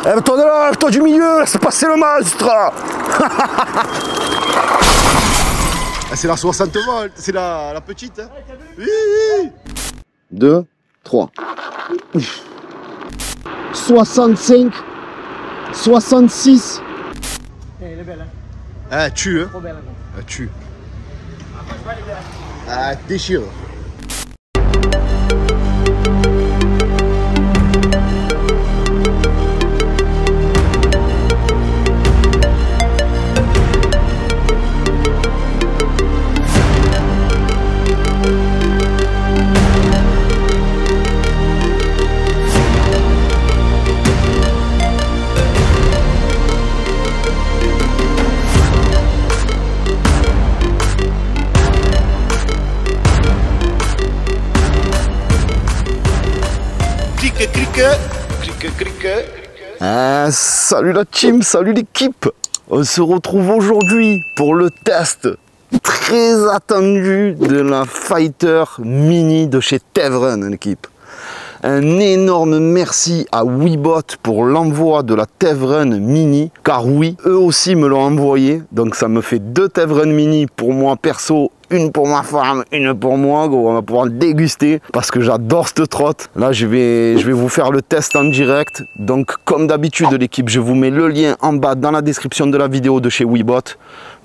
Lève-toi de là, lève-toi du milieu, laisse passer le monstre. C'est la 60 volts, c'est la petite. Hein. Oui, oui. 2, 3. 65, 66. Elle est belle, hein. Ah, tue, hein. Trop belle, hein. Ah, tue. Ah, déchire. Salut la team, salut l'équipe. On se retrouve aujourd'hui pour le test très attendu de la Fighter Mini de chez Tevren, l'équipe. Un énorme merci à Webot pour l'envoi de la Tevren Mini, car oui, eux aussi me l'ont envoyé, donc ça me fait 2 Tevren Mini pour moi perso, une pour ma femme, une pour moi, gros, on va pouvoir le déguster parce que j'adore cette trotte. Là je vais vous faire le test en direct, donc comme d'habitude l'équipe, je vous mets le lien en bas dans la description de la vidéo de chez Webot.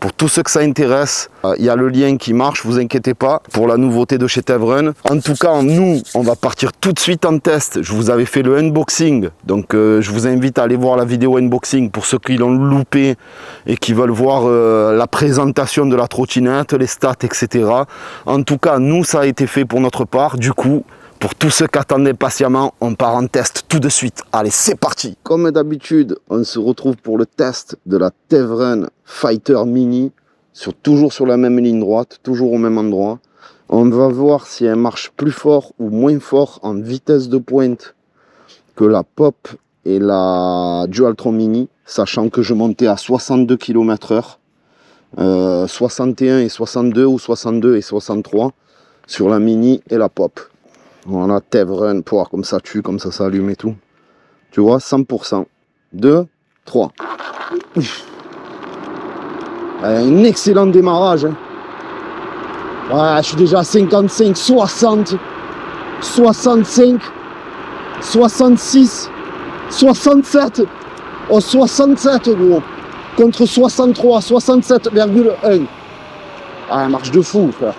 Pour tous ceux que ça intéresse, il y a le lien qui marche, vous inquiétez pas, pour la nouveauté de chez Tevren. En tout cas, nous, on va partir tout de suite en test. Je vous avais fait le unboxing, donc je vous invite à aller voir la vidéo unboxing pour ceux qui l'ont loupé et qui veulent voir la présentation de la trottinette, les stats, etc. En tout cas, nous, ça a été fait pour notre part. Du coup, pour tous ceux qui attendaient patiemment, on part en test tout de suite. Allez, c'est parti! Comme d'habitude, on se retrouve pour le test de la Tevren Fighter Mini, toujours sur la même ligne droite, toujours au même endroit. On va voir si elle marche plus fort ou moins fort en vitesse de pointe que la Pop et la Dualtron Mini, sachant que je montais à 62 km/h, 61 et 62 ou 62 et 63 sur la Mini et la Pop. Voilà, Tevren, comme ça tue, comme ça s'allume et tout. Tu vois, 100%. 2, 3. Un excellent démarrage. Hein. Ouais, je suis déjà à 55, 60, 65, 66, 67. Oh, 67, gros. Contre 63, 67,1. Ah, elle marche de fou, frère.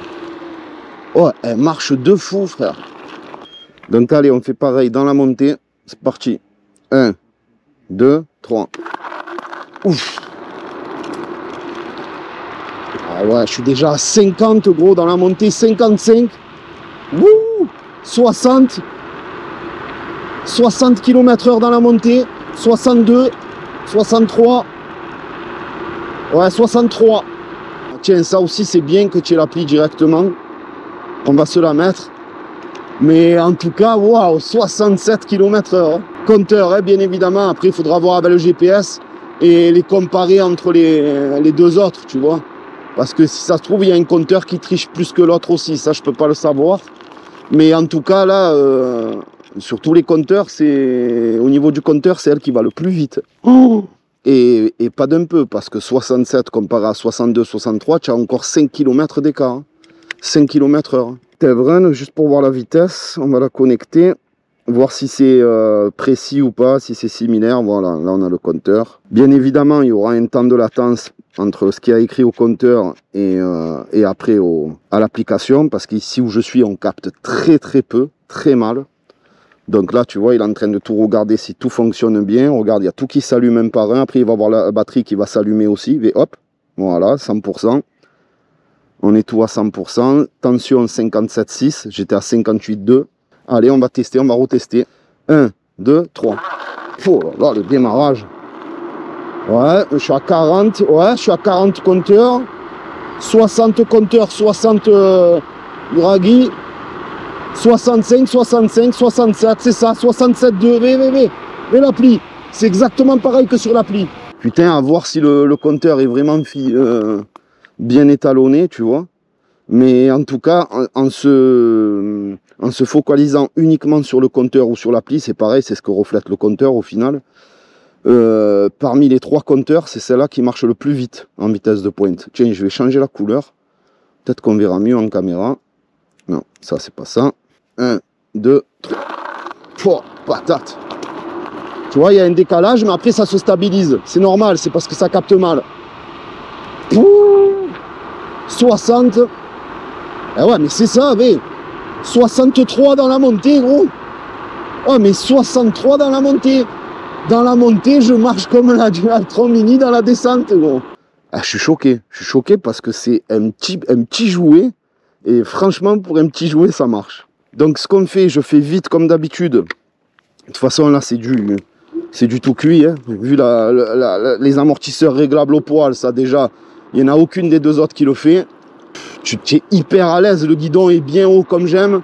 Oh, elle marche de fou, frère. Donc allez, on fait pareil dans la montée. C'est parti. 1, 2, 3. Ouf. Ah ouais, je suis déjà à 50, gros, dans la montée. 55. Wouh. 60. 60 km/h dans la montée. 62. 63. Ouais, 63. Tiens, ça aussi, c'est bien que tu aies l'appli directement. On va se la mettre. Mais en tout cas, waouh, 67 km/h. Compteur, hein, bien évidemment. Après, il faudra voir avec le GPS et les comparer entre les deux autres, tu vois. Parce que si ça se trouve, il y a un compteur qui triche plus que l'autre aussi. Ça, je peux pas le savoir. Mais en tout cas, là, sur tous les compteurs, au niveau du compteur, c'est elle qui va le plus vite. Oh, et pas d'un peu, parce que 67 comparé à 62, 63, tu as encore 5 km d'écart. Hein. 5 km/h. Tevren, juste pour voir la vitesse, on va la connecter, voir si c'est précis ou pas, si c'est similaire. Voilà, là on a le compteur. Bien évidemment, il y aura un temps de latence entre ce qui a écrit au compteur et après à l'application, parce qu'ici où je suis, on capte très peu, très mal. Donc là, tu vois, il est en train de tout regarder si tout fonctionne bien. Regarde, il y a tout qui s'allume un par un. Après, il va y avoir la batterie qui va s'allumer aussi. Et hop, voilà, 100%. On est tout à 100%. Tension 57,6. J'étais à 58,2. Allez, on va tester, on va retester. 1, 2, 3. Oh là là, le démarrage. Ouais, je suis à 40. Ouais, je suis à 40 compteurs. 60 compteurs, 60 Uragi. 65, 65, 67, c'est ça. 67,2. Mais l'appli, c'est exactement pareil que sur l'appli. Putain, à voir si le compteur est vraiment bien étalonné, tu vois. Mais en tout cas, en se focalisant uniquement sur le compteur ou sur l'appli, c'est pareil, c'est ce que reflète le compteur au final. Parmi les 3 compteurs, c'est celle-là qui marche le plus vite en vitesse de pointe. Tiens, je vais changer la couleur. Peut-être qu'on verra mieux en caméra. Non, ça, c'est pas ça. 1, 2, 3. Pouah, patate. Tu vois, il y a un décalage, mais après, ça se stabilise. C'est normal, c'est parce que ça capte mal. Pouh, 60. Eh ouais, mais c'est ça, mais 63 dans la montée, gros. Oh, mais 63 dans la montée. Dans la montée, je marche comme la Dualtron Mini dans la descente, gros. Ah, je suis choqué parce que c'est un petit jouet. Et franchement, pour un petit jouet, ça marche. Donc, ce qu'on fait, je fais vite comme d'habitude. De toute façon, là, c'est du tout cuit. Hein. Vu les amortisseurs réglables au poil, ça déjà, il n'y en a aucune des 2 autres qui le fait. Tu es hyper à l'aise, le guidon est bien haut comme j'aime.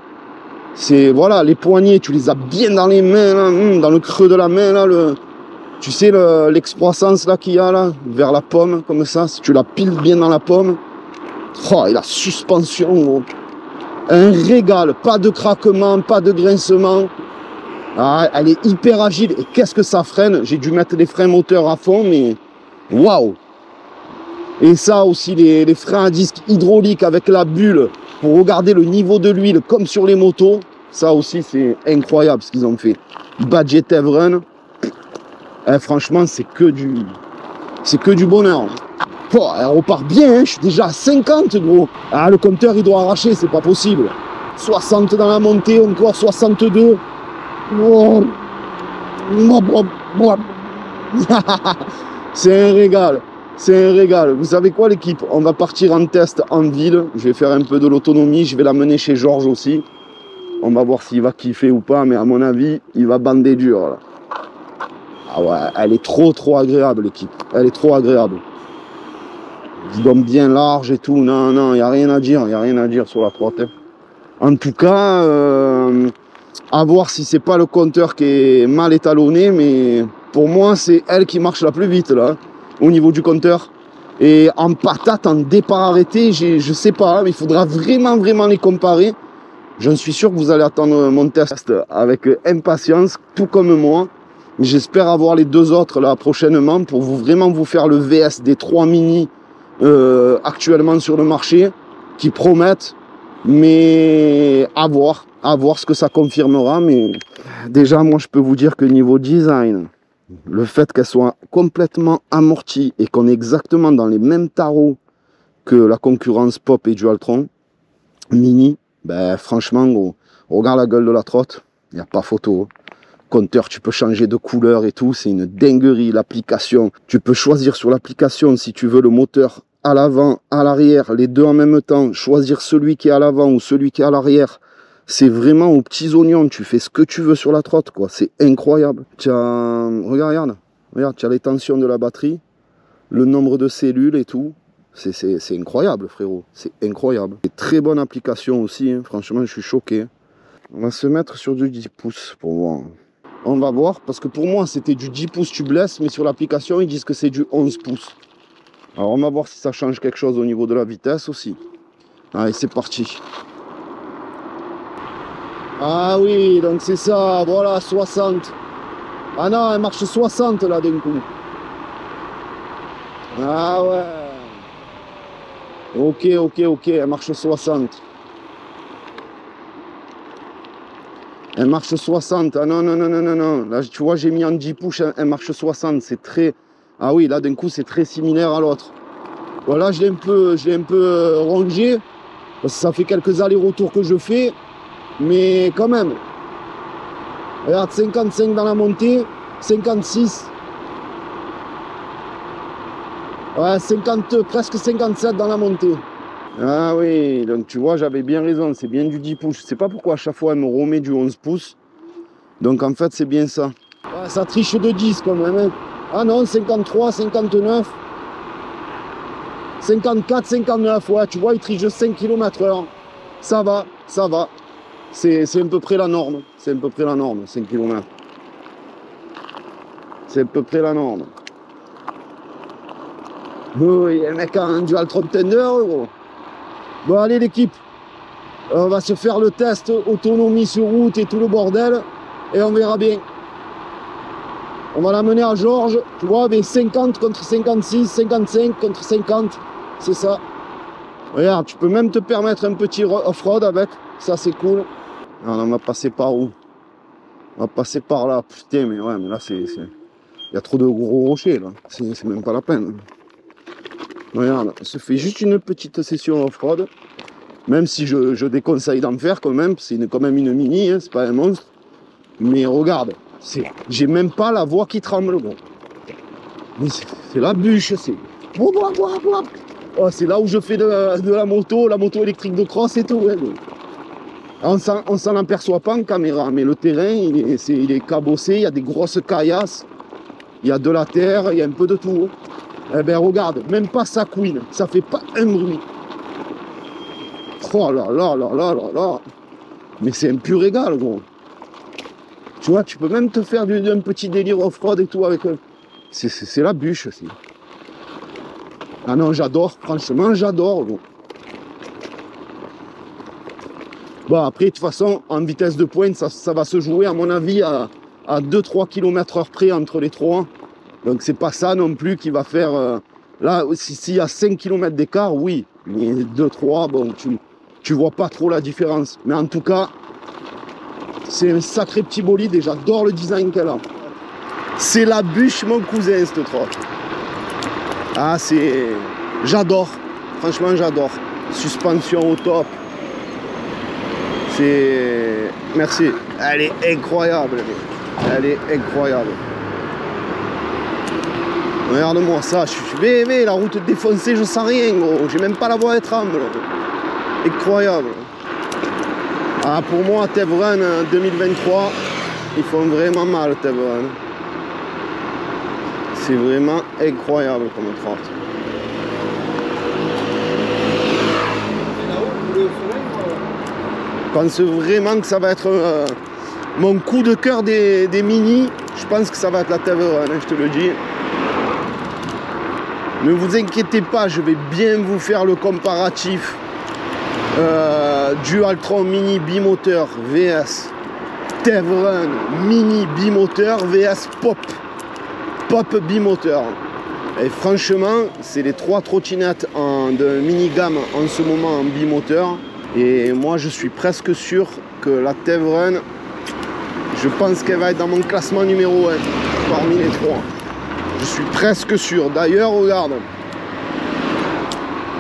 C'est, voilà, les poignets, tu les as bien dans les mains, là, dans le creux de la main, là, tu sais, l'excroissance là qu'il y a là, vers la pomme, comme ça, si tu la piles bien dans la pomme. Oh, et la suspension, gros. Un régal, pas de craquement, pas de grincement. Ah, elle est hyper agile. Et qu'est-ce que ça freine? J'ai dû mettre les freins moteurs à fond, mais waouh! Et ça aussi, les freins à disque hydrauliques avec la bulle pour regarder le niveau de l'huile comme sur les motos. Ça aussi, c'est incroyable ce qu'ils ont fait. Badget Evren. Franchement, c'est que du bonheur. Oh, elle repart bien, hein. Je suis déjà à 50, gros. Ah, le compteur, il doit arracher, c'est pas possible. 60 dans la montée, encore 62. Oh. C'est un régal. C'est un régal. Vous savez quoi, l'équipe? On va partir en test en ville. Je vais faire un peu de l'autonomie. Je vais l'amener chez Georges aussi. On va voir s'il va kiffer ou pas. Mais à mon avis, il va bander dur, là. Ah ouais, elle est trop agréable, l'équipe. Elle est trop agréable. Guidon bien large et tout. Non, non, il n'y a rien à dire. Il n'y a rien à dire sur la 3. En tout cas, à voir si c'est pas le compteur qui est mal étalonné. Mais pour moi, c'est elle qui marche la plus vite, là. Au niveau du compteur. Et en patate, en départ arrêté, je sais pas, mais il faudra vraiment les comparer. Je suis sûr que vous allez attendre mon test avec impatience, tout comme moi. J'espère avoir les 2 autres là prochainement pour vraiment vous faire le VS des 3 mini actuellement sur le marché, qui promettent, mais à voir ce que ça confirmera. Mais déjà, moi, je peux vous dire que niveau design, le fait qu'elle soit complètement amortie et qu'on est exactement dans les mêmes tarots que la concurrence Pop et Dualtron Mini, ben franchement, gros, regarde la gueule de la trotte, il n'y a pas photo. Compteur, tu peux changer de couleur et tout, c'est une dinguerie. L'application, tu peux choisir sur l'application si tu veux le moteur à l'avant, à l'arrière, les 2 en même temps, choisir celui qui est à l'avant ou celui qui est à l'arrière. C'est vraiment aux petits oignons, tu fais ce que tu veux sur la trotte, quoi. C'est incroyable. Regarde, tu as les tensions de la batterie, le nombre de cellules et tout. C'est incroyable, frérot. C'est incroyable. C'est très bonne application aussi, hein. Franchement, je suis choqué. On va se mettre sur du 10 pouces pour voir. On va voir, parce que pour moi, c'était du 10 pouces tubeless, mais sur l'application, ils disent que c'est du 11 pouces. Alors, on va voir si ça change quelque chose au niveau de la vitesse aussi. Allez, c'est parti. Ah oui, donc c'est ça, voilà, 60. Ah non, elle marche 60 là d'un coup. Ah ouais. Ok, elle marche 60. Elle marche 60. Ah non. Là, tu vois, j'ai mis en 10 pouces, elle marche 60. C'est très... Ah oui, là, d'un coup, c'est très similaire à l'autre. Voilà, je l'ai un peu rongé. Parce que ça fait quelques allers-retours que je fais. Mais quand même. Regarde, 55 dans la montée. 56. Ouais, 50, presque 57 dans la montée. Ah oui, donc tu vois, j'avais bien raison, c'est bien du 10 pouces. Je sais pas pourquoi à chaque fois elle me remet du 11 pouces. Donc en fait, c'est bien ça. Ouais, ça triche de 10 quand même. Hein. Ah non, 53, 59. 54, 59. Ouais, tu vois, il triche de 5 km/h. Ça va. C'est à peu près la norme. C'est à peu près la norme, 5 km. C'est à peu près la norme. Oui, un mec a un Dualtron Thunder, gros. Bon, allez, l'équipe. On va se faire le test autonomie sur route et tout le bordel. Et on verra bien. On va l'amener à Georges, tu vois, avec 50 contre 56, 55 contre 50, c'est ça. Regarde, tu peux même te permettre un petit off-road avec, ça c'est cool. Alors, on va passer par où? On va passer par là, putain, mais ouais, mais là c'est... Il y a trop de gros rochers là, c'est même pas la peine. Regarde, on se fait juste une petite session off-road. Même si je déconseille d'en faire quand même, c'est quand même une mini, hein, c'est pas un monstre. Mais regarde, j'ai même pas la voix qui tremble, gros. C'est la bûche, c'est... Oh, c'est là où je fais de la moto électrique de cross et tout. Ouais, on s'en aperçoit pas en caméra, mais le terrain, il est cabossé, il y a des grosses caillasses, il y a de la terre, il y a un peu de tout. Eh ben regarde, même pas ça couine, ça fait pas un bruit. Oh là là là là là là. Mais c'est un pur régal, gros. Tu vois, tu peux même te faire un petit délire off-road et tout avec... C'est la bûche aussi. Ah non, j'adore, franchement, j'adore, gros. Bon, après, de toute façon, en vitesse de pointe, ça va se jouer, à mon avis, à 2-3 km/h près entre les trois. Donc, c'est pas ça non plus qui va faire... là, s'il y a 5 km d'écart, oui. Mais 2-3, bon, tu vois pas trop la différence. Mais en tout cas, c'est un sacré petit bolide et j'adore le design qu'elle a. C'est la bûche, mon cousin, cette trotte. Ah, c'est... J'adore. Franchement, j'adore. Suspension au top. C'est... Merci. Elle est incroyable. Elle est incroyable. Regarde-moi ça. Je suis bébé, la route défoncée, je sens rien, gros. J'ai même pas la voix tremble. Incroyable. Ah, pour moi, Tevren 2023, ils font vraiment mal, Tevren. C'est vraiment incroyable comme trotte. Je pense vraiment que ça va être mon coup de cœur des mini. Je pense que ça va être la Tevren, hein, je te le dis. Ne vous inquiétez pas, je vais bien vous faire le comparatif du Altron mini bimoteur VS Tevren mini bimoteur VS Pop bimoteur. Et franchement, c'est les trois trottinettes de mini gamme en ce moment en bimoteur. Et moi, je suis presque sûr que la Tevren, je pense qu'elle va être dans mon classement numéro 1 parmi les trois. Je suis presque sûr. D'ailleurs, regarde,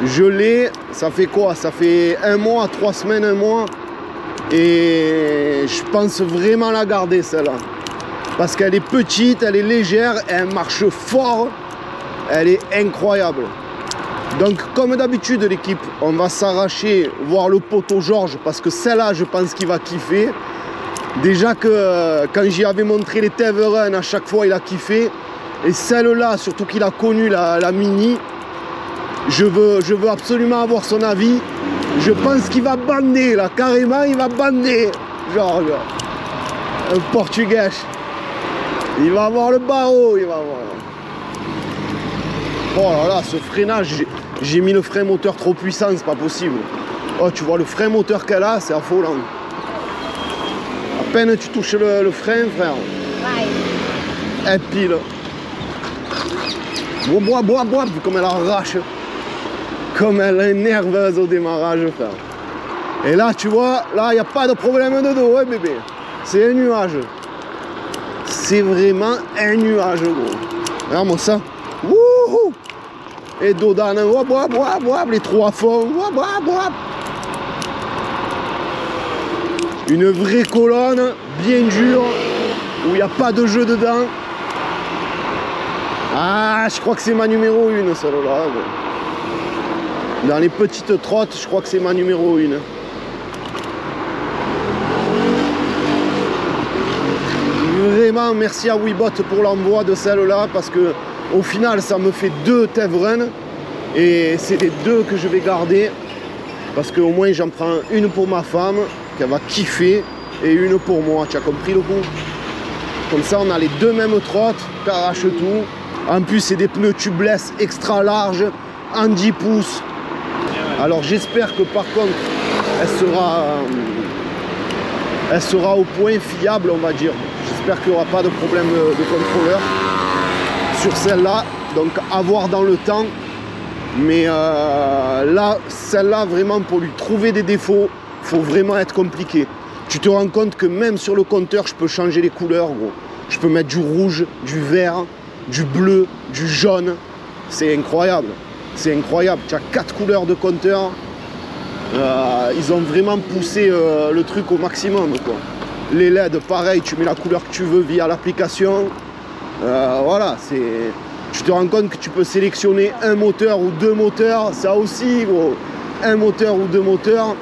je l'ai, ça fait quoi? Ça fait 1 mois, 3 semaines, 1 mois. Et je pense vraiment la garder, celle-là. Parce qu'elle est petite, elle est légère, elle marche fort, elle est incroyable. Donc comme d'habitude l'équipe, on va s'arracher voir le poteau Georges parce que celle-là je pense qu'il va kiffer. Déjà que quand j'y avais montré les Tevren, à chaque fois il a kiffé. Et celle-là, surtout qu'il a connu la mini, je veux absolument avoir son avis. Je pense qu'il va bander là, carrément il va bander. Genre un portugais. Il va avoir le barreau, il va avoir... Oh là là, ce freinage, j'ai mis le frein moteur trop puissant, c'est pas possible. Oh, tu vois le frein moteur qu'elle a, c'est affolant. À peine tu touches le frein, frère. Ouais. Elle pile. Bois, vu comme elle arrache. Comme elle est nerveuse au démarrage, frère. Et là, tu vois, là, il n'y a pas de problème de dos, ouais, bébé. C'est un nuage. C'est vraiment un nuage, gros. Regarde-moi ça. Wouhou! Et Dodane, les trois à fond. Une vraie colonne, bien dure, où il n'y a pas de jeu dedans. Ah, je crois que c'est ma numéro 1, celle-là. Dans les petites trottes, je crois que c'est ma numéro 1. Vraiment, merci à Webot pour l'envoi de celle-là parce que au final, ça me fait 2 Tevren et c'est les 2 que je vais garder parce qu'au moins j'en prends une pour ma femme qui va kiffer et une pour moi. Tu as compris le coup? Comme ça, on a les 2 mêmes trottes, t'arraches tout. En plus, c'est des pneus tubeless extra larges en 10 pouces. Alors j'espère que par contre, elle sera au point fiable, on va dire. j'espère qu'il n'y aura pas de problème de contrôleur sur celle-là. Donc à voir dans le temps. Mais là, celle-là, vraiment, pour lui trouver des défauts, il faut vraiment être compliqué. Tu te rends compte que même sur le compteur, je peux changer les couleurs, gros. Je peux mettre du rouge, du vert, du bleu, du jaune. C'est incroyable. C'est incroyable. Tu as 4 couleurs de compteur. Ils ont vraiment poussé le truc au maximum, quoi. Les LED, pareil, tu mets la couleur que tu veux via l'application. Voilà, c'est... Tu te rends compte que tu peux sélectionner un moteur ou 2 moteurs, ça aussi, gros. Un moteur ou 2 moteurs.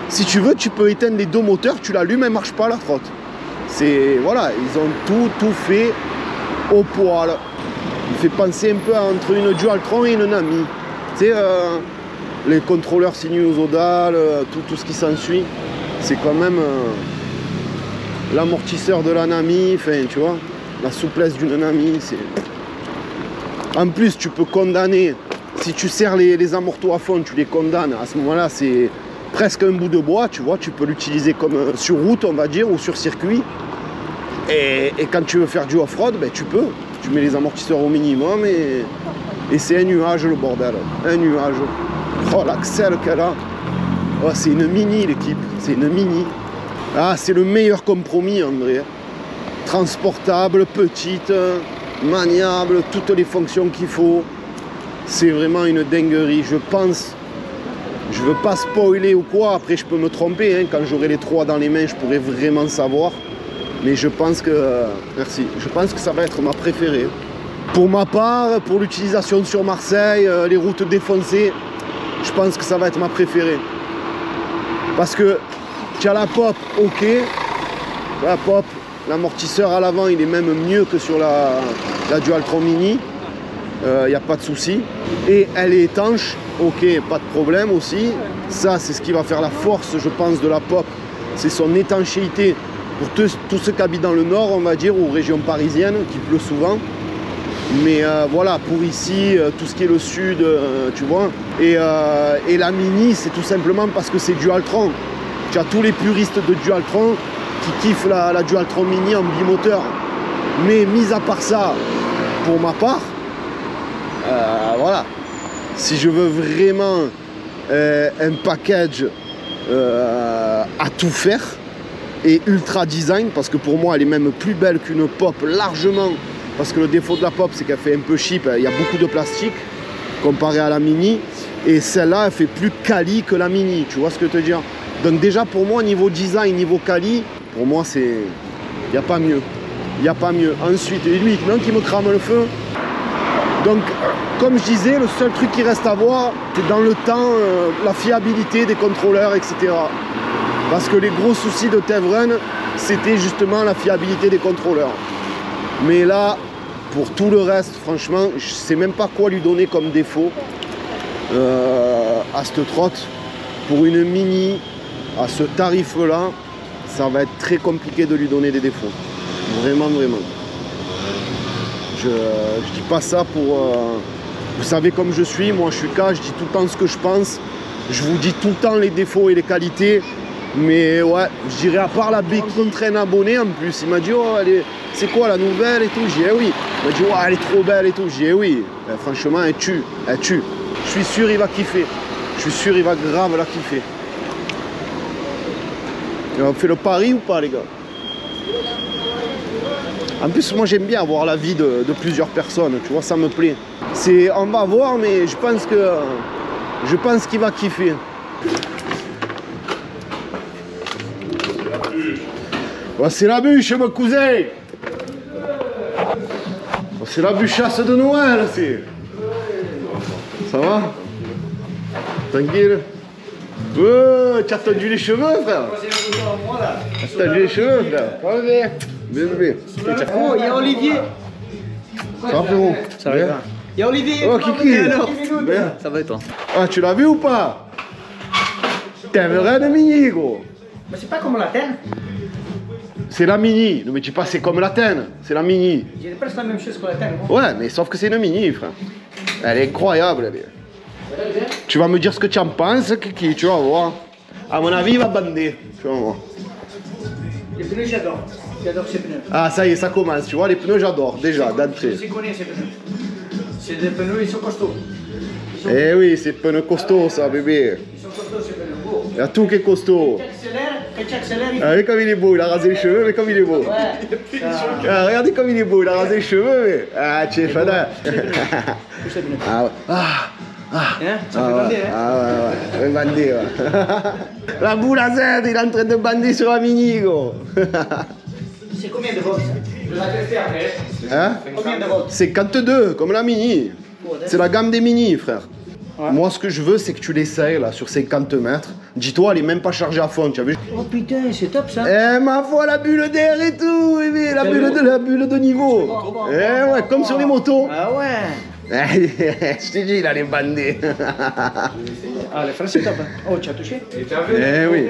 Si tu veux, tu peux éteindre les 2 moteurs, tu l'allumes, elle ne marche pas la trotte. C'est... Voilà, ils ont tout fait au poil. Il fait penser un peu entre une Dualtron et une Nami. Tu sais, les contrôleurs sinusoidales, tout ce qui s'ensuit, c'est quand même l'amortisseur de la Nami, enfin, tu vois, la souplesse d'une Nami, c'est... En plus, tu peux condamner, si tu serres les amortos à fond, tu les condamnes, à ce moment-là, c'est presque un bout de bois, tu vois, tu peux l'utiliser comme sur route, on va dire, ou sur circuit. Et quand tu veux faire du off-road, ben, tu peux. Tu mets les amortisseurs au minimum et c'est un nuage, le bordel. Un nuage. Oh, l'axelle qu'elle a. Oh, c'est une mini, l'équipe. C'est une mini. Ah, c'est le meilleur compromis, en vrai. Transportable, petite, maniable, toutes les fonctions qu'il faut. C'est vraiment une dinguerie. Je pense, je veux pas spoiler ou quoi, après je peux me tromper, hein. Quand j'aurai les 3 dans les mains, je pourrai vraiment savoir. Mais je pense que, merci, je pense que ça va être ma préférée. Pour ma part, pour l'utilisation sur Marseille, les routes défoncées, je pense que ça va être ma préférée. Parce que tu as la pop, ok, la pop, l'amortisseur à l'avant, il est même mieux que sur la Dualtron Mini. Il n'y a pas de souci. Et elle est étanche, ok, pas de problème aussi. Ça, c'est ce qui va faire la force, je pense, de la pop. C'est son étanchéité. Pour tous ceux qui habitent dans le nord, on va dire, ou région parisienne, qui pleut souvent. Mais voilà, pour ici, tout ce qui est le sud, tu vois. Et la Mini, c'est tout simplement parce que c'est Dualtron. Tu as tous les puristes de Dualtron qui kiffent la Dualtron Mini en bimoteur. Mais mis à part ça, pour ma part, voilà. Si je veux vraiment un package à tout faire, et ultra design, parce que pour moi elle est même plus belle qu'une pop largement, parce que le défaut de la pop c'est qu'elle fait un peu cheap, il y a beaucoup de plastique comparé à la Mini, et celle-là elle fait plus quali que la Mini, tu vois ce que je veux te dire. Donc déjà pour moi niveau design, niveau quali, pour moi c'est, il n'y a pas mieux, il n'y a pas mieux. Ensuite lui qui me crame le feu. Donc comme je disais, le seul truc qui reste à voir c'est dans le temps la fiabilité des contrôleurs, etc. Parce que les gros soucis de Tevren, c'était justement la fiabilité des contrôleurs. Mais là, pour tout le reste, franchement, je ne sais même pas quoi lui donner comme défaut à cette trotte. Pour une Mini, à ce tarif-là, ça va être très compliqué de lui donner des défauts. Vraiment, vraiment. Je dis pas ça pour... vous savez comme je suis, moi je suis cas, je dis tout le temps ce que je pense. Je vous dis tout le temps les défauts et les qualités. Mais ouais, je dirais à part la béquille contre un abonné en plus. Il m'a dit, oh, c'est quoi la nouvelle et tout. J'ai dit, eh oui. Il m'a dit, oh, elle est trop belle et tout. J'ai dit, eh oui. Ben, franchement, elle tue. Elle tue. Je suis sûr, il va kiffer. Je suis sûr, il va grave la kiffer. Et on fait le pari ou pas, les gars? En plus, moi, j'aime bien avoir l'avis de plusieurs personnes. Tu vois, ça me plaît. On va voir, mais je pense qu'il va kiffer. Oh, c'est la bûche, mon cousin. Oh, c'est la bûchasse de Noël, c'est. Ça va? Tranquille? Oh, tu as tendu les cheveux, frère? Tu as tendu les cheveux, frère? Bien, bien. Oh, il y a Olivier. Ça va, frérot? Ça va bien. Il y a Olivier. Oh, Kiki. Bien. Ça va et toi? Ah, tu l'as vu ou pas? T'es un vrai de Mini, gros. Mais c'est pas comme la tienne. C'est la Mini. Ne me dis pas c'est comme la tienne. C'est la Mini. J'ai presque la même chose que la tienne. Ouais, mais sauf que c'est une Mini, frère. Elle est incroyable, elle est. Tu vas me dire ce que tu en penses, Kiki, tu vas voir. À mon avis, il va bander. Tu vas voir. Les pneus, j'adore. J'adore ces pneus. Ah, ça y est, ça commence. Tu vois, les pneus, j'adore déjà, d'entrée. Je connais ces pneus. C'est des pneus, ils sont costauds. Eh oui, c'est pneus costauds, ça, bébé. Ils sont costauds ces pneus. Beau. Il y a tout qui est costaud. Quand tu accélères, il Ah, regardez comme il est beau, il a rasé les cheveux, mais comme il est beau. Ouais. Ah, regardez comme il est beau, il a rasé les cheveux, mais... Ah, tu es fada. Ah, ouais. Hein? Ça fait bander, hein? Ah ouais, bander, ouais. La boule à Z, il est en train de bander sur la mini, gros. C'est combien de volts ça? Je vais la tester après. Hein? Combien de volts? 52, comme la mini. C'est la gamme des mini, frère. Ouais. Moi, ce que je veux, c'est que tu l'essayes, là, sur 50 mètres. Dis-toi, elle est même pas chargée à fond, tu as vu? Oh putain, c'est top ça. Eh, ma foi, la bulle d'air et tout, bébé, la bulle de niveau. Eh ouais, comme sur les motos. Ah ouais. Je t'ai dit, il allait bander. Ah, les freins c'est top. Hein. Oh, tu as touché? Eh oui.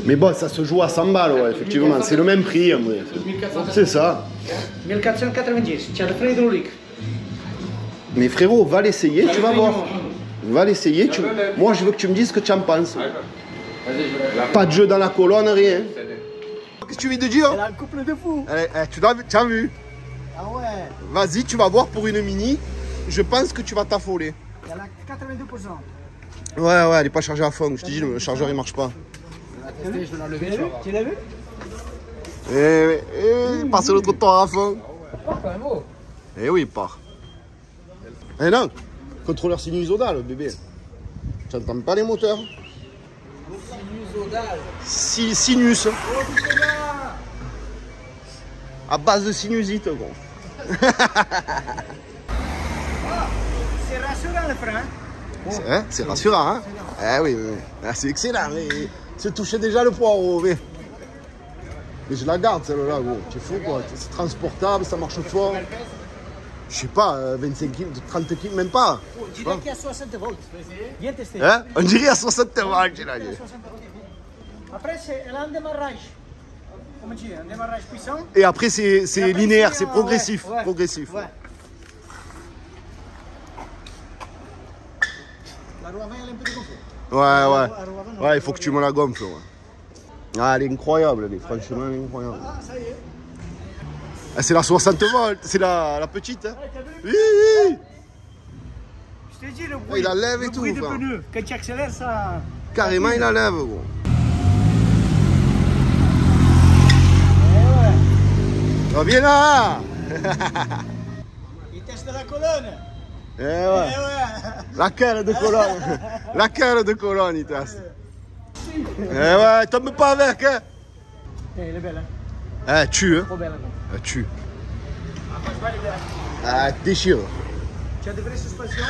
Mais bon, ça se joue à 100 balles, ouais, effectivement. C'est le même prix, en vrai. C'est ça. 1490. Tu as le frein hydraulique. Mais frérot, va l'essayer, tu vas voir. Va l'essayer. Moi, je veux que tu me dises ce que tu en penses. Pas de jeu dans la colonne, rien. Qu'est-ce que tu veux te dire? Elle a un couple de fous. Tu as vu? Ah ouais. Vas-y, tu vas voir pour une mini. Je pense que tu vas t'affoler. Elle a 82%. Ouais, elle est pas chargée à fond. Je te dis, le chargeur il marche pas. Je vais l'enlever. Tu l'as vu? Il passe le trottoir à fond. Quand même, oh. Eh oui, il part. Eh non, contrôleur sinusodal, bébé. Tu n'entends pas les moteurs? Sinusodal. Sinus. À base de sinusite, gros. C'est rassurant le frein. C'est rassurant, hein? Eh oui, ah, c'est excellent. Se toucher déjà le poireau, mais je la garde celle-là, gros. Tu es fou, quoi. C'est transportable, ça marche fort. Je sais pas, 25 kg, 30 kg, même pas. On dirait qu'il y a 60 volts. Viens tester. Hein? On dirait à 60 volts, j'ai la gueule. Après, elle a un démarrage. Comment dire? Un démarrage puissant. Et après, c'est linéaire, c'est progressif. Ouais, progressif. Ouais. La roue avant, elle a un peu de gonfle. Ouais, il faut que tu me la gonfles. Ouais. Ah, elle est incroyable, franchement, elle est incroyable. Ah, ça y est. Ah, c'est la 60 volts, c'est la petite. Hein. Oui. Je te dis, le bruit, il la lève et tout. bruit de pneus. Quand tu accélères, ça... Carrément, il la lève, gros. Oh, viens là. Il teste la colonne. Eh ouais. Laquelle de colonne? Laquelle de colonne, il teste? Eh ouais, tombe pas avec, hein. Elle est belle, hein. Eh, tue, hein. Trop belle, hein. Tue. Après, je vais aller vers. Ah, déchire. Tu as de vraies suspensions?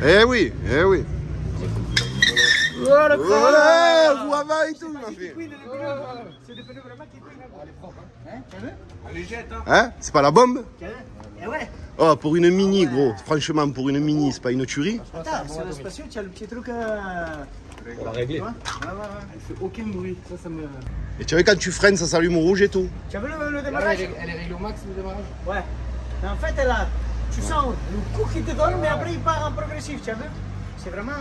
Eh oui. Voilà, Roue avant et tout, il m'a fait. C'est des pneus vraiment qui couinent. Elle est propre, hein. Tu as vu? Elle est jette, hein. Hein? C'est pas la bombe? Eh ouais. Oh, pour une mini, gros. Franchement, pour une mini, c'est pas une tuerie. Attends, c'est la suspension, tu as le petit truc à régler. Ouais. Elle fait aucun bruit. Ça me... Et tu vois, quand tu freines, ça s'allume rouge et tout. Tu as vu le démarrage? Elle est réglée au max, le démarrage? Ouais. Mais en fait, tu sens le coup qu'il te donne, mais après, il part en progressif, tu as vu? C'est vraiment...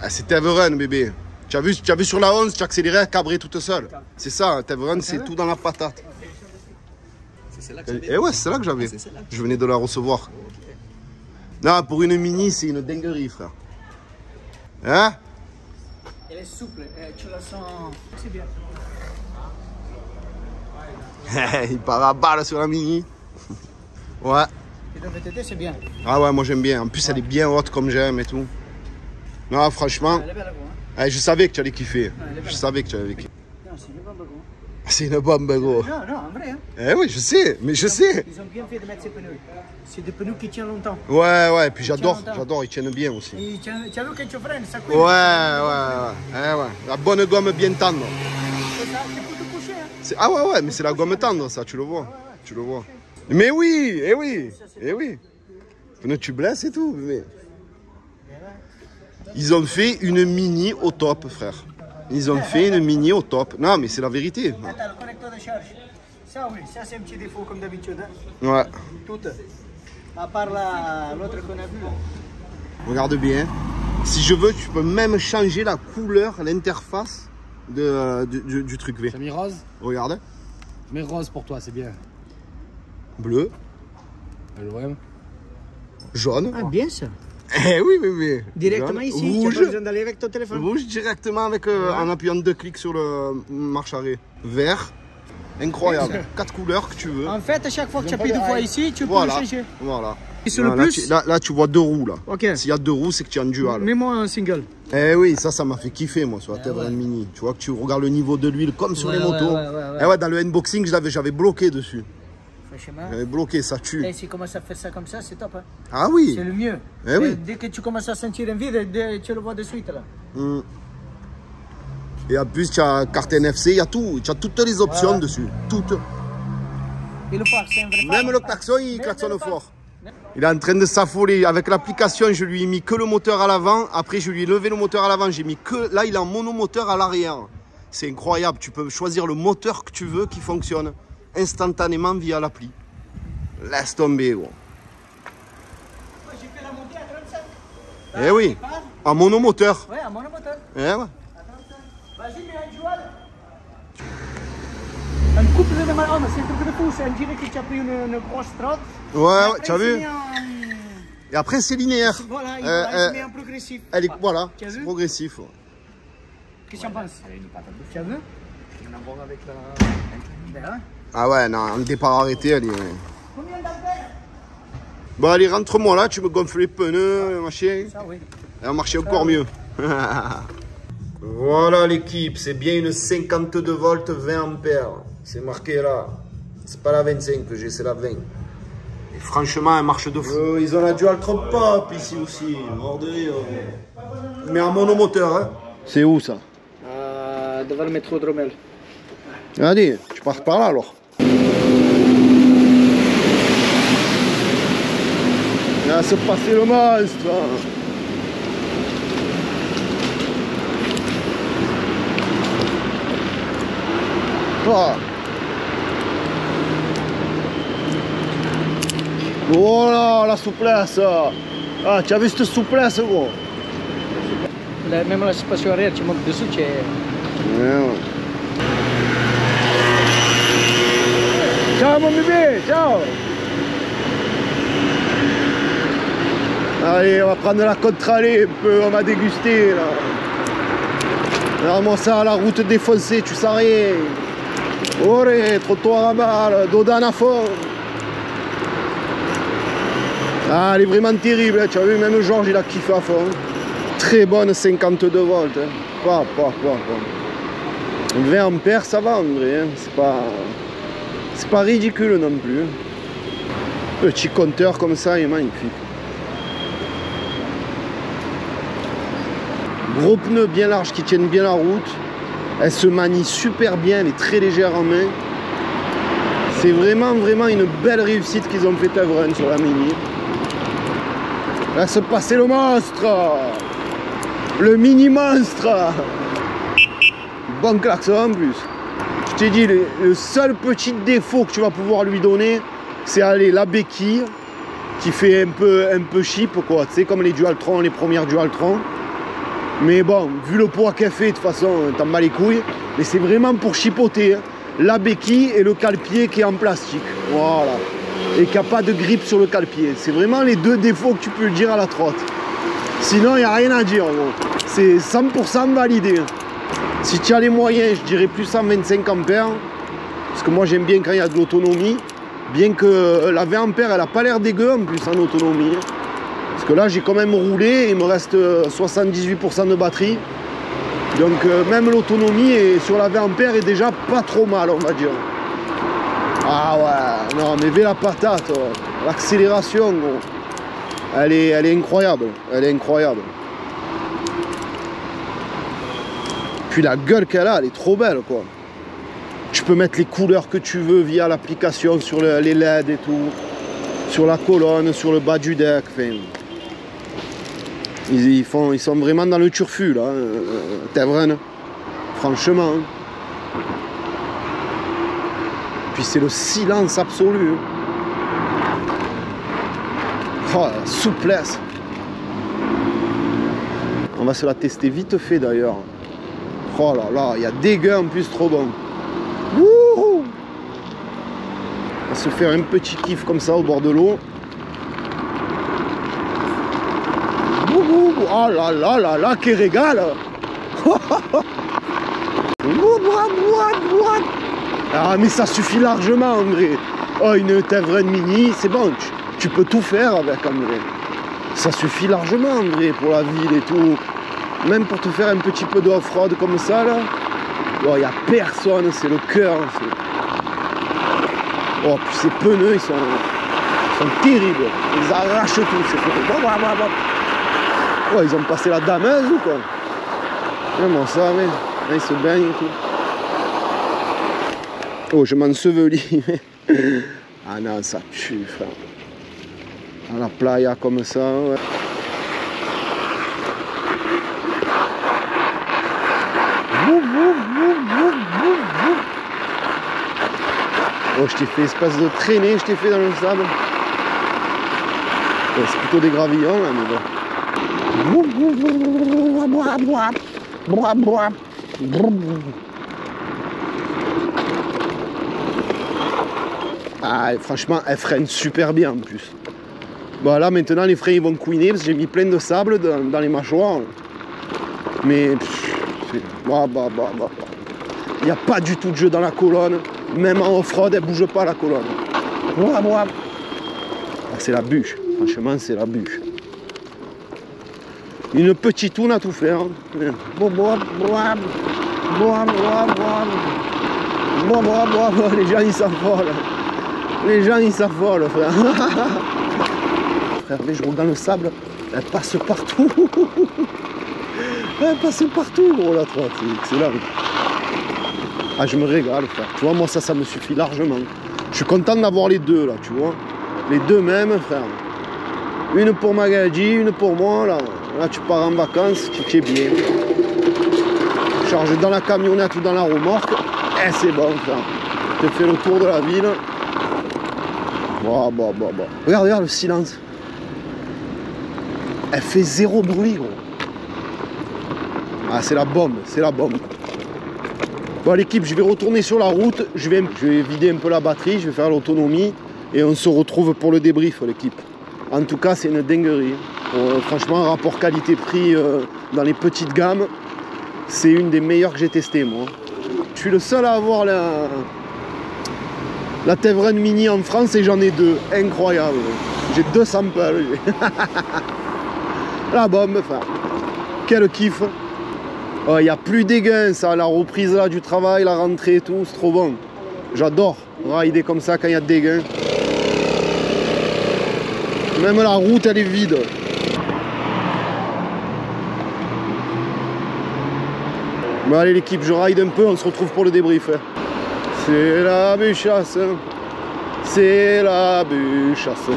Ah, c'est Teverun, bébé. Tu as vu sur la 11, tu accélérais, cabré toute seule. C'est ça, Teverun, c'est tout dans la patate. C'est là que j'avais. Eh ouais, c'est là que j'avais. Je venais de la recevoir. Non, pour une mini, c'est une dinguerie, frère. Hein? Elle est souple, tu la sens... C'est bien. Il part à balle sur la mini. Ouais. Et dans VTT, c'est bien. Ah ouais, moi j'aime bien. En plus, elle est bien haute comme j'aime et tout. Non, franchement, Elle est belle, gros, hein. je savais que tu allais kiffer. Je savais que tu allais kiffer. Non, c'est une bombe, gros. C'est une bombe, gros. Non, en vrai, hein. Eh oui, je sais, mais je sais. Ils ont bien fait de mettre ces pneus. C'est des pneus qui tiennent longtemps. Ouais, puis j'adore, ils tiennent bien aussi. Et tu as vu quand tu freines, ça couine. Ouais. La bonne gomme bien tendre. C'est ça, c'est pour te coucher, hein. Ah ouais, mais c'est la gomme tendre, ça, tu le vois. Tu le vois. Mais oui, eh oui. Pneus tu blesses et tout, mais... Ils ont fait une mini au top, frère. Ils ont fait une mini au top. Non, mais c'est la vérité. Attends, le connecteur de charge. Ça, oui, ça c'est un petit défaut comme d'habitude. Hein. Ouais. Tout. À part l'autre qu'on a vu. Regarde bien. Si je veux, tu peux même changer la couleur, l'interface du truc V. Ça mis rose. Regarde. Mais rose pour toi, c'est bien. Bleu. l'OM. Jaune. Ah, bien ça. Eh oui, oui, oui. Directement Jaune. ici, Rouge. tu n'as pas besoin d'aller avec ton téléphone. Rouge directement avec, en appuyant 2 clics sur le marche-arrêt. Vert. Incroyable. 4 couleurs que tu veux. En fait, à chaque fois que tu appuies 2 fois ici, tu peux le changer. Voilà. Et sur le plus là, tu vois 2 roues là. Ok. S'il y a 2 roues, c'est que tu es en dual. Mets-moi un single. Eh oui, ça m'a fait kiffer moi sur la Tevren Mini. Tu vois que tu regardes le niveau de l'huile comme sur les motos. Eh ouais, dans le unboxing, j'avais bloqué dessus. J'avais bloqué, ça tue. Et si tu commences à faire ça comme ça, c'est top. Hein. Ah oui. C'est le mieux. Eh oui. Dès que tu commences à sentir un vide, tu le vois de suite là. Et en plus, tu as carte NFC, il y a tout. Tu as toutes les options dessus. Toutes. Et le parc, c'est un vrai Même le klaxon, il klaxonne fort. Il est en train de s'affoler. Avec l'application, je lui ai mis que le moteur à l'avant. Après, je lui ai levé le moteur à l'avant. J'ai mis que... Là, il est en monomoteur à l'arrière. C'est incroyable. Tu peux choisir le moteur que tu veux qui fonctionne instantanément via l'appli. Laisse tomber, gros. J'ai fait la montée à 35. Eh oui, en monomoteur. Ouais, à monomoteur. Eh ouais. Vas-y, mets un dual. Un couple de mal. Oh, mais c'est un truc de fou. On dirait que tu as pris une grosse trotte. Ouais, tu as vu. Et après, c'est linéaire. Voilà, il se met en progressif. Voilà, c'est progressif. Ouais. Qu'est-ce que tu en penses? Tu as vu? Avec la... Ah ouais, non, en départ arrêté, elle est... Combien d'ampères? Bon, allez, rentre-moi là, tu me gonfles les pneus, le machin. Ça, oui. Elle va marcher encore mieux. Voilà l'équipe, c'est bien une 52 volts 20 ampères. C'est marqué là. C'est pas la 25 que j'ai, c'est la 20. Et franchement, elle marche de fou. Ils ont la dual trop pop ici aussi. Mort de rire. Mais en monomoteur, hein. C'est où ça? Devant le métro Dromel. Allez, tu pars par là alors. Là, se passer le monstre. Oh là, la souplesse. Ah, tu as vu cette souplesse, gros? Même la suspension arrière, tu montes dessus, tu es... Ciao mon bébé, ciao. Allez, on va prendre la contre-allée un peu, on va déguster là. Vraiment ça, la route défoncée, tu sais rien. Oré, trottoir à balle, Dodan à fond. Ah, elle est vraiment terrible, hein. Tu as vu, même Georges il a kiffé à fond. Très bonne 52 volts. Hein. 20 ampères, ça va en vrai, hein. C'est pas ridicule non plus. Petit compteur comme ça, il est magnifique. Gros pneus bien larges qui tiennent bien la route. Elle se manie super bien, elle est très légère en main. C'est vraiment une belle réussite qu'ils ont fait Tevren sur la Mini. Là se passait le monstre. Le mini monstre. Bon klaxon en plus. Je t'ai dit, le seul petit défaut que tu vas pouvoir lui donner, c'est aller la béquille qui fait un peu cheap quoi, tu sais, comme les Dualtron, les premières Dualtron. Mais bon, vu le poids qu'elle fait, de toute façon, t'en bats les couilles. Mais c'est vraiment pour chipoter, hein. La béquille et le cale-pied qui est en plastique. Voilà. Et qui n'a pas de grippe sur le cale-pied. C'est vraiment les deux défauts que tu peux dire à la trotte. Sinon, il n'y a rien à dire. C'est 100% validé. Si tu as les moyens, je dirais plus 125 ampères. Parce que moi, j'aime bien quand il y a de l'autonomie. Bien que la 20 ampères, elle n'a pas l'air dégueu en plus en autonomie. Parce que là, j'ai quand même roulé. Il me reste 78% de batterie. Donc, même l'autonomie sur la 20 ampères est déjà pas trop mal, on va dire. Ah ouais, non, mais la patate. L'accélération, gros. Elle est incroyable. Elle est incroyable. Puis la gueule qu'elle a, elle est trop belle, quoi. Tu peux mettre les couleurs que tu veux via l'application sur les LED et tout. Sur la colonne, sur le bas du deck. Enfin, ils sont vraiment dans le turfu, là. Tevren. Franchement. Puis c'est le silence absolu. Oh, la souplesse. On va se la tester vite fait d'ailleurs. Oh là là, il y a des gains en plus trop bons. Wouhou! se faire un petit kiff comme ça au bord de l'eau. Oh là là là là, quel régal. Ah mais ça suffit largement en vrai. Oh, une Tevren Mini, c'est bon, tu peux tout faire avec en vrai. Ça suffit largement en vrai pour la ville et tout. Même pour te faire un petit peu de off-road comme ça là. Oh, il n'y a personne, c'est le cœur. Oh, puis ces pneus, ils sont terribles. Ils arrachent tout. Oh, ils ont passé la dameuse ou quoi? Vraiment ça, mais là, ils se baignent et tout. Oh, je m'ensevelis. Ah non, ça tue, frère. À la playa comme ça, ouais. Oh, je t'ai fait espèce de traînée, je t'ai fait dans le sable. Oh, c'est plutôt des gravillons là, mais bon. Ah, franchement, elle freine super bien en plus. Bon, là maintenant, les freins ils vont couiner parce que j'ai mis plein de sable dans les mâchoires. Mais il n'y a pas du tout de jeu dans la colonne. Même en off-road, elle ne bouge pas la colonne. Ah, c'est la bûche. Franchement, c'est la bûche. Une petite toune à tout faire. Les gens ils s'affolent. Les gens ils s'affolent, frère. Frère, je regarde le sable, elle passe partout. Elle passe partout, gros, la trotte, c'est excellent. Ah, je me régale, frère. Tu vois, moi, ça me suffit largement. Je suis content d'avoir les deux, là, tu vois. Les deux mêmes, frère. Une pour Magadji, une pour moi, là. Là, tu pars en vacances, tu es bien. Charge dans la camionnette ou dans la remorque, et c'est bon, frère. Tu fais le tour de la ville. Regarde le silence. Elle fait zéro bruit, gros. Ah, c'est la bombe, c'est la bombe. Bon, l'équipe, je vais retourner sur la route. Je vais vider un peu la batterie, je vais faire l'autonomie. Et on se retrouve pour le débrief, l'équipe. En tout cas, c'est une dinguerie. Franchement, un rapport qualité-prix dans les petites gammes, c'est une des meilleures que j'ai testées, moi. Je suis le seul à avoir la Tevren Mini en France et j'en ai deux. Incroyable. J'ai deux samples. La bombe, frère. Quel kiff. Il n'y a plus d'égain, ça, la reprise là, du travail, la rentrée et tout, c'est trop bon. J'adore rider comme ça quand il y a des gains. Même la route, elle est vide. Bon, allez l'équipe, je ride un peu, on se retrouve pour le débrief. C'est la bûchasse. C'est la bûchasse.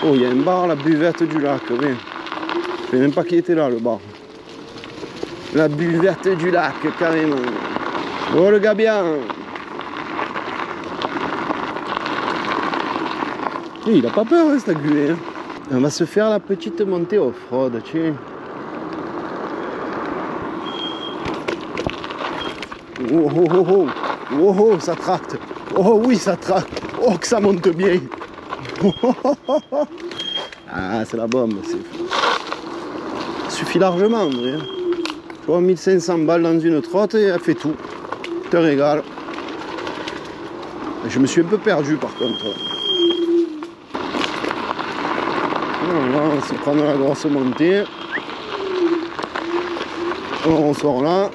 Oh, il y a un bar, la buvette du lac. Oui. Je sais même pas qui était là, le bar. La buvette du lac, carrément. Oh, le gars bien. Il a pas peur, hein, cet agulé. Hein. On va se faire la petite montée off-road, tiens. Oh, oh, oh, oh. Oh, oh, ça tracte. Oh, oui, ça tracte. Oh, que ça monte bien. Oh, oh, oh, oh. Ah, c'est la bombe. Ça suffit largement, en vrai. Tu vois, 1500 balles dans une trotte et elle fait tout. Te régale. Je me suis un peu perdu, par contre. On va se prendre la grosse montée. On sort là.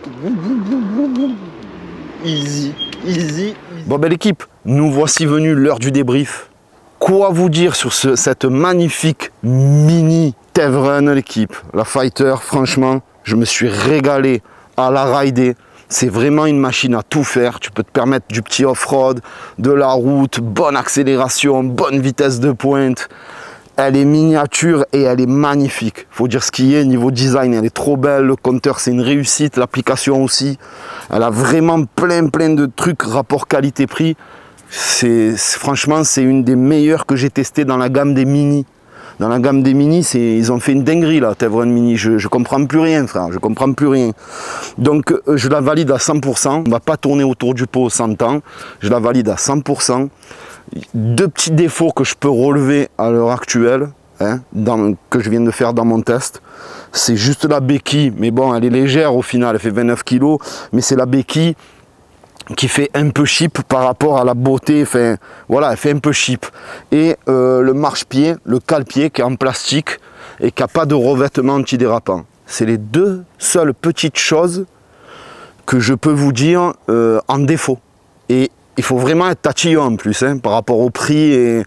Easy, easy. Bon ben l'équipe, nous voici venus l'heure du débrief. Quoi vous dire sur cette magnifique mini Tevren, l'équipe. La Fighter, franchement, je me suis régalé à la rider. C'est vraiment une machine à tout faire. Tu peux te permettre du petit off-road, de la route, bonne accélération, bonne vitesse de pointe. Elle est miniature et elle est magnifique. Faut dire ce qui est, niveau design, elle est trop belle. Le compteur, c'est une réussite. L'application aussi. Elle a vraiment plein de trucs, rapport qualité-prix. Franchement, c'est une des meilleures que j'ai testées dans la gamme des mini. Dans la gamme des Mini, ils ont fait une dinguerie là, Tevron Mini. Je comprends plus rien, frère, je comprends plus rien. Donc je la valide à 100%. On va pas tourner autour du pot 100 ans. Je la valide à 100%. Deux petits défauts que je peux relever à l'heure actuelle, hein, que je viens de faire dans mon test. C'est juste la béquille, mais bon, elle est légère au final, elle fait 29 kg, mais c'est la béquille qui fait un peu cheap par rapport à la beauté, enfin voilà, elle fait un peu cheap. Et le marche-pied, le cale-pied qui est en plastique et qui n'a pas de revêtement antidérapant. C'est les deux seules petites choses que je peux vous dire en défaut. Et il faut vraiment être tatillon en plus, hein, par rapport au prix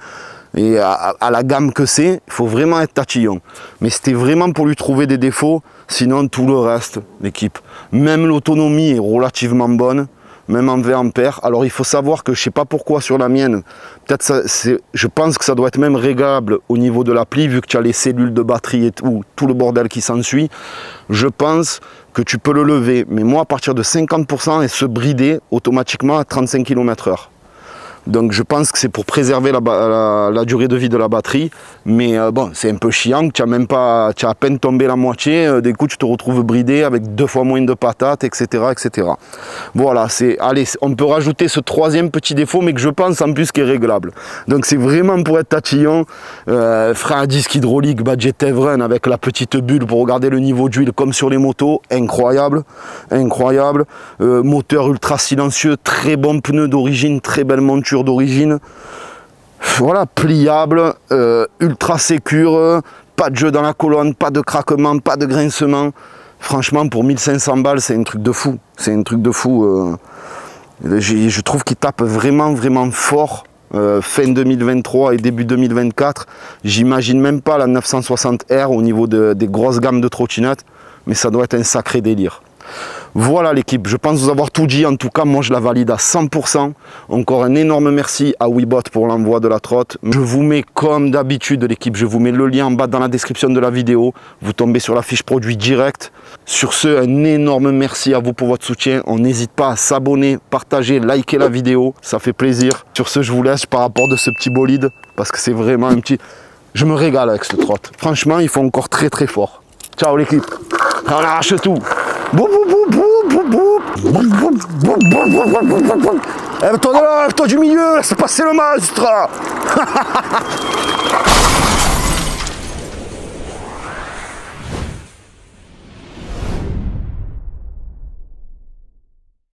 et à la gamme que c'est, il faut vraiment être tatillon. Mais c'était vraiment pour lui trouver des défauts, sinon tout le reste, l'équipe. Même l'autonomie est relativement bonne. Même en 20 ampères. Alors il faut savoir que je ne sais pas pourquoi sur la mienne, peut-être je pense que ça doit être même réglable au niveau de l'appli, vu que tu as les cellules de batterie et tout le bordel qui s'ensuit. Je pense que tu peux le lever, mais moi à partir de 50% et se brider automatiquement à 35 km/h. Donc je pense que c'est pour préserver la durée de vie de la batterie. Mais bon, c'est un peu chiant, tu as à peine tombé la moitié, des coups tu te retrouves bridé avec 2 fois moins de patates, etc. etc. Voilà, allez, on peut rajouter ce troisième petit défaut, mais que je pense en plus qui est réglable. Donc c'est vraiment pour être tatillon. Frein à disque hydraulique, Badger Tevron avec la petite bulle pour regarder le niveau d'huile comme sur les motos, incroyable, incroyable. Moteur ultra silencieux, très bon pneu d'origine, très belle monture d'origine, voilà, pliable, ultra sécure, pas de jeu dans la colonne, pas de craquement, pas de grincement. Franchement, pour 1500 balles, c'est un truc de fou. C'est un truc de fou. Je trouve qu'il tape vraiment, vraiment fort. Fin 2023 et début 2024. J'imagine même pas la 960R au niveau des grosses gammes de trottinettes, mais ça doit être un sacré délire. Voilà l'équipe, je pense vous avoir tout dit. En tout cas, moi je la valide à 100%. Encore un énorme merci à Webot pour l'envoi de la trotte. Je vous mets comme d'habitude l'équipe, je vous mets le lien en bas dans la description de la vidéo. Vous tombez sur la fiche produit direct. Sur ce, un énorme merci à vous pour votre soutien. On n'hésite pas à s'abonner, partager, liker la vidéo, ça fait plaisir. Sur ce, je vous laisse par rapport de ce petit bolide, parce que c'est vraiment un petit... Je me régale avec ce trotte. Franchement, il faut encore très très fort. Ciao l'équipe, on arrache tout. Lève-toi de là, lève-toi du milieu, laisse passer le monstre.